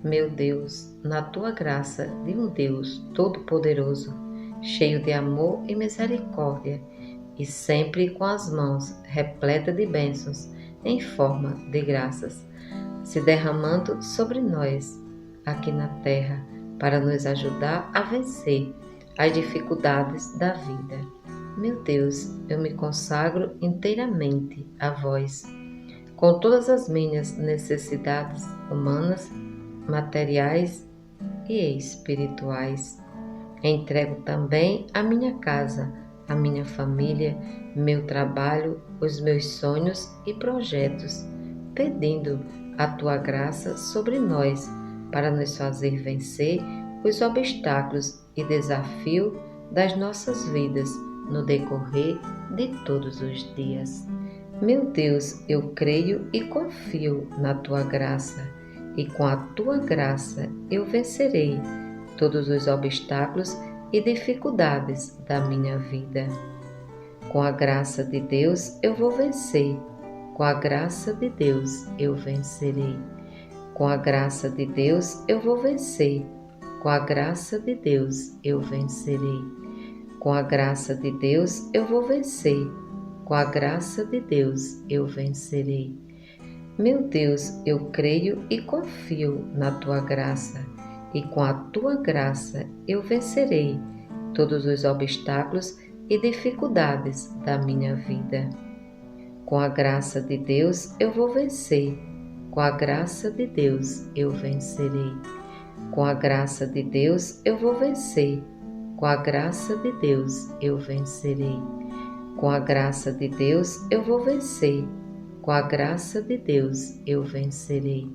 Meu Deus, na tua graça de um Deus Todo-Poderoso, cheio de amor e misericórdia, e sempre com as mãos repletas de bênçãos em forma de graças, se derramando sobre nós, aqui na terra, para nos ajudar a vencer as dificuldades da vida. Meu Deus, eu me consagro inteiramente a vós, com todas as minhas necessidades humanas, materiais e espirituais. Entrego também a minha casa, a minha família, meu trabalho, os meus sonhos e projetos, pedindo a tua graça sobre nós para nos fazer vencer os obstáculos e desafios das nossas vidas no decorrer de todos os dias. Meu Deus, eu creio e confio na tua graça, e com a tua graça eu vencerei todos os obstáculos e dificuldades da minha vida. Com a graça de Deus eu vou vencer, com a graça de Deus eu vencerei. Com a graça de Deus eu vou vencer, com a graça de Deus eu vencerei. Com a graça de Deus eu vou vencer, com a graça de Deus eu vencerei. Meu Deus, eu creio e confio na tua graça, e com a tua graça eu vencerei todos os obstáculos e dificuldades da minha vida. Com a graça de Deus eu vou vencer, com a graça de Deus eu vencerei. Com a graça de Deus eu vou vencer, com a graça de Deus eu vencerei. Com a graça de Deus eu vou vencer, com a graça de Deus eu vencerei.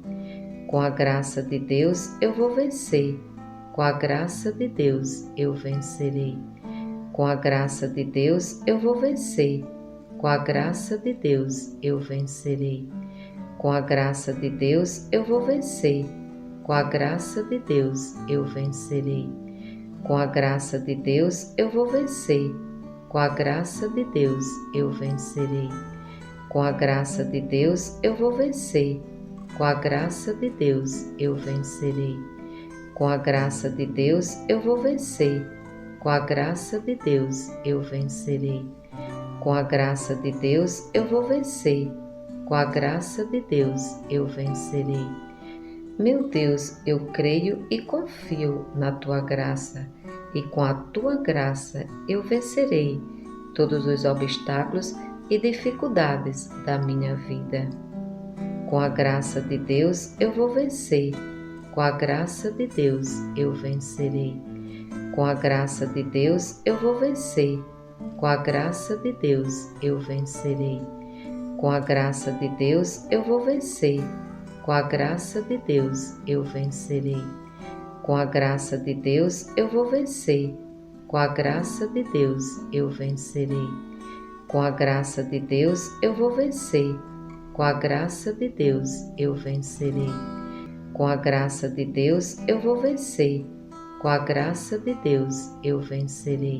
Com a graça de Deus eu vou vencer, com a graça de Deus eu vencerei. Com a graça de Deus eu vou vencer, com a graça de Deus eu vencerei. Com a graça de Deus eu vou vencer, com a graça de Deus eu vencerei. Com a graça de Deus eu vou vencer, com a graça de Deus eu vencerei. Com a graça de Deus eu vou vencer, com a graça de Deus eu vencerei. Com a graça de Deus eu vou vencer, com a graça de Deus eu vencerei. Com a graça de Deus eu vou vencer, com a graça de Deus eu vencerei. Meu Deus, eu creio e confio na tua graça, e com a tua graça eu vencerei todos os obstáculos e dificuldades da minha vida. Com a graça de Deus eu vou vencer, com a graça de Deus eu vencerei. Com a graça de Deus eu vou vencer, com a graça de Deus eu vencerei. Com a graça de Deus eu vou vencer, com a graça de Deus eu vencerei. Com a graça de Deus eu vou vencer, com a graça de Deus eu vencerei. Com a graça de Deus eu vou vencer, com a graça de Deus eu vencerei. Com a graça de Deus eu vou vencer, com a graça de Deus eu vencerei.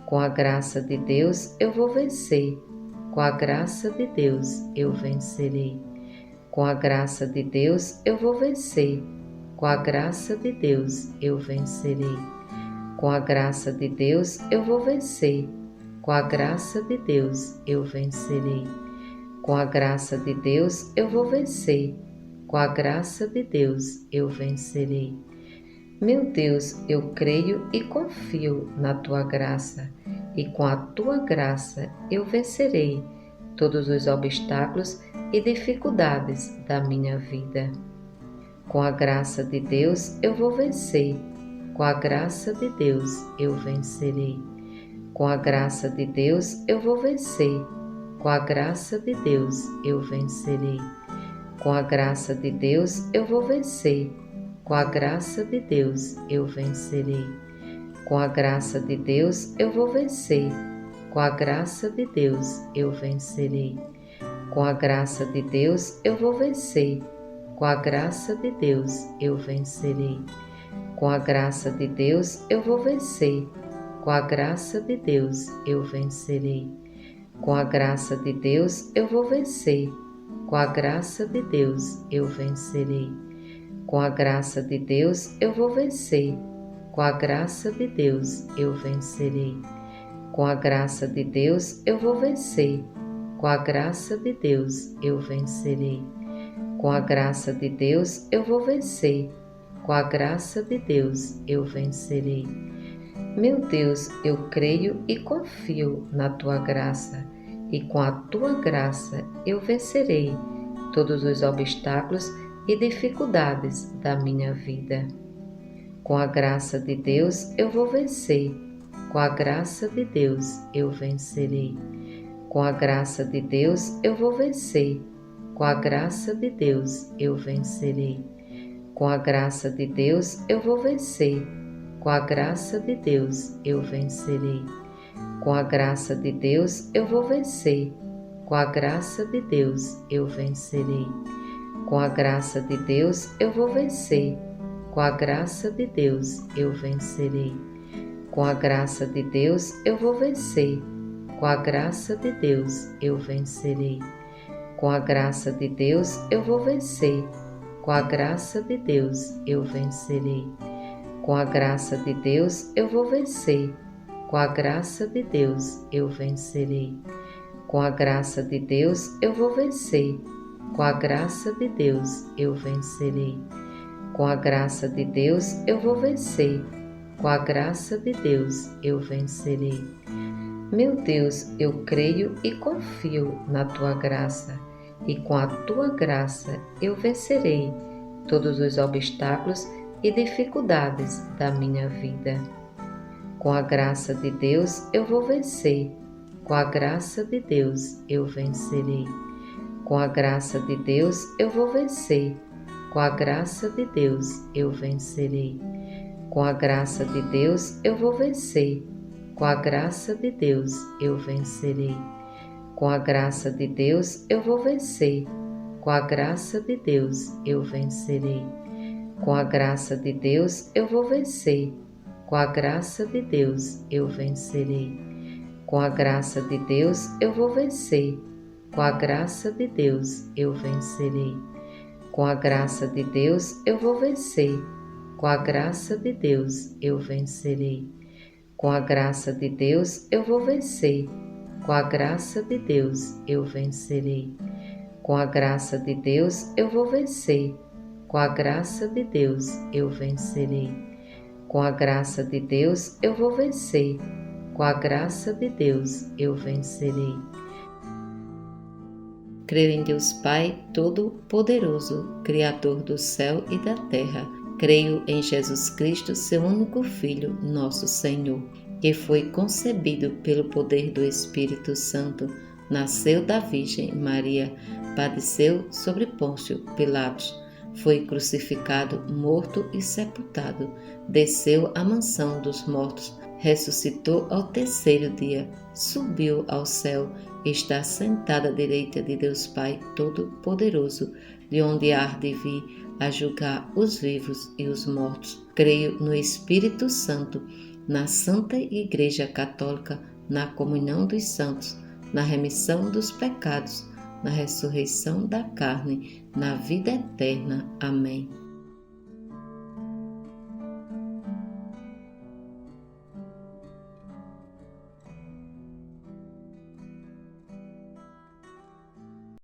Com a graça de Deus eu vou vencer, com a graça de Deus eu vencerei. Com a graça de Deus eu vou vencer, com a graça de Deus eu vencerei. Com a graça de Deus eu vou vencer, com a graça de Deus eu vencerei. Com a graça de Deus eu vou vencer, com a graça de Deus eu vencerei. Meu Deus, eu creio e confio na tua graça, e com a tua graça eu vencerei todos os obstáculos e dificuldades da minha vida. Com a graça de Deus eu vou vencer, com a graça de Deus eu vencerei. Com a graça de Deus eu vou vencer, com a graça de Deus eu vencerei. Com a graça de Deus eu vou vencer, com a graça de Deus eu vencerei. Com a graça de Deus eu vou vencer, com a graça de Deus eu vencerei. Com a graça de Deus, eu vou vencer. Com a graça de Deus, eu vencerei. Com a graça de Deus, eu vou vencer. Com a graça de Deus, eu vencerei. Com a graça de Deus, eu vou vencer. Com a graça de Deus, eu vencerei. Com a graça de Deus eu vou vencer. Com a graça de Deus eu vencerei. Com a graça de Deus eu vou vencer. Com a graça de Deus eu vencerei. Com a graça de Deus eu vou vencer. Com a graça de Deus eu vencerei. Meu Deus, eu creio e confio na tua graça, e com a tua graça eu vencerei todos os obstáculos e dificuldades da minha vida. Com a graça de Deus eu vou vencer. Com a graça de Deus eu vencerei. Com a graça de Deus eu vou vencer. Com a graça de Deus eu vencerei. Com a graça de Deus eu vou vencer. Com a graça de Deus eu vencerei. Com a graça de Deus eu vou vencer. Com a graça de Deus eu vencerei. Com a graça de Deus eu vou vencer. Com a graça de Deus eu vencerei. Com a graça de Deus eu vou vencer. Com a graça de Deus eu vencerei. Com a graça de Deus eu vou vencer. Com a graça de Deus eu vencerei. Com a graça de Deus eu vou vencer. Com a graça de Deus eu vencerei. Com a graça de Deus eu vou vencer. Com a graça de Deus eu vencerei. Com a graça de Deus eu vou vencer. Com a graça de Deus eu vencerei. Meu Deus, eu creio e confio na tua graça, e com a tua graça eu vencerei todos os obstáculos e dificuldades da minha vida. Com a graça de Deus eu vou vencer. Com a graça de Deus eu vencerei. Com a graça de Deus eu vou vencer. Com a graça de Deus eu vencerei. Com a graça de Deus eu vou vencer. Com a graça de Deus eu vencerei. Com a graça de Deus eu vou vencer. Com a graça de Deus eu vencerei. Com a graça de Deus eu vou vencer. Com a graça de Deus eu vencerei. Com a graça de Deus eu vou vencer. Com a graça de Deus eu vencerei. Com a graça de Deus eu vou vencer. Com a graça de Deus eu vencerei. Com a graça de Deus eu vou vencer. Com a graça de Deus eu vencerei. Com a graça de Deus eu vou vencer. Com a graça de Deus eu vencerei. Com a graça de Deus eu vou vencer. Com a graça de Deus eu vencerei. Creio em Deus Pai Todo-Poderoso, Criador do céu e da terra. Creio em Jesus Cristo, seu único Filho, nosso Senhor, que foi concebido pelo poder do Espírito Santo, nasceu da Virgem Maria, padeceu sobre Pôncio Pilatos, foi crucificado, morto e sepultado, desceu à mansão dos mortos, ressuscitou ao terceiro dia, subiu ao céu, está sentado à direita de Deus Pai Todo-Poderoso, de onde há de vir a julgar os vivos e os mortos. Creio no Espírito Santo, na Santa Igreja Católica, na comunhão dos santos, na remissão dos pecados, na ressurreição da carne, na vida eterna. Amém.